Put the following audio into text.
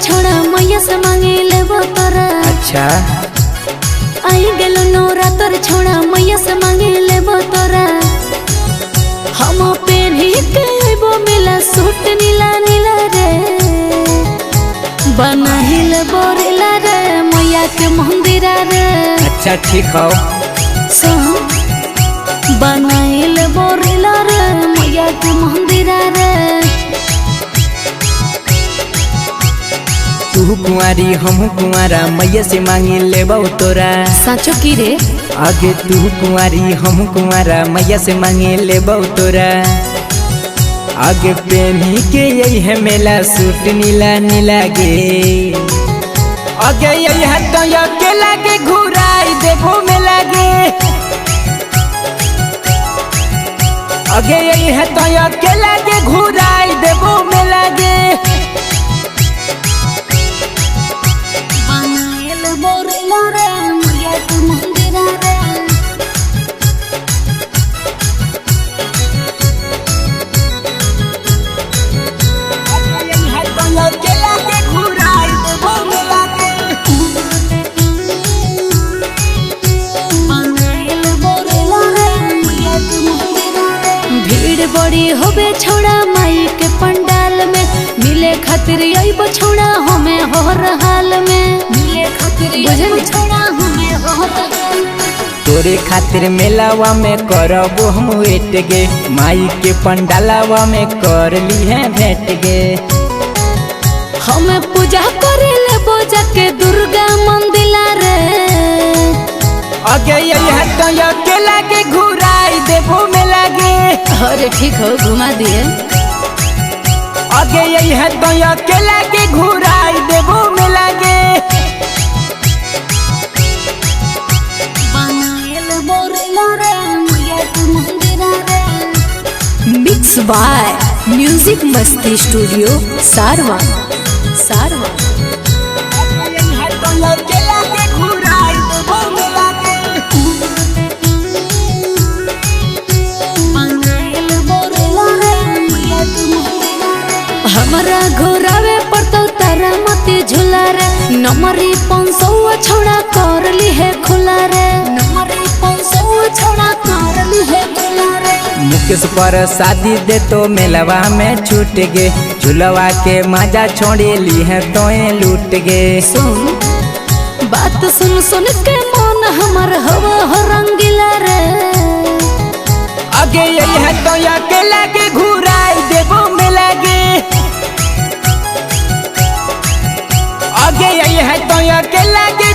छोड़ा मैया से मांगे लेबो तोरा। अच्छा आई गेलो नवरात्र छोड़ा मैया से मांगे लेबो तोरा। हम पेन्ही के आइबो मिला सूट नीला नीला रे। बनाहिल बोरिला रे मैया के मंदिर रे। अच्छा ठीक हो बनाइल बोरिला रे मैया के मंदिर रे। तू कुंवारी हम कुंवारा मैया से मांगी लेबो तोरा। साचो की रे आगे तू कुंवारी हम कुंवारा मैया से मांगे लेबो तोरा। आगे पेन्ही के यही है मेला सूट नीला नीला गे। आगे यही है तो के लागे घुराई देखो मेला गे। आगे यही है तो के लागे घुराई देखो मेला गे। बनाइल बोरिला रे मैया के मंदिर रे। भीड़ बड़ी होबे छोड़ा माई के पंडाल में। मिले खातिर आइबो छोड़ा हमें हर हाल में। मिले खातिर आइबो छोड़ा हमें हर हाल में। तोरे खातिर मेलावा में करबो हम वेट गे। माई के पंडालावा में कर ली है भेंट गे। हमें पूजा करे लेबो जाके दुर्गा मंदिर रे। आगे यही है तो के लागे घुराई देबो मेला गे। अरे ठीक हो घुमा दिए। आगे यही है तो के लागे घुराई देबो मेला गे। बनाइल बोरिला रे मैया के मंदिर रे। Mix by music Masti studio सारवा सारवा। हमारा घोरावे पड़तो तारा मती झूला रे। नमरी 500 छोड़ा कर ली है खुला रे। नमरी 500 छोड़ा कर ली है खुला रे। मुकेश पर शादी दे तो मेलवा में छूट गे। झुलवा के मजा छोड़े ली है तो लूट गे। सुन बात सुन सुन के मन हमर हवा हो रंगीला रे। आगे यही है तो के लागे घुराई देबो मेला गे। आगे यही है तो के लागे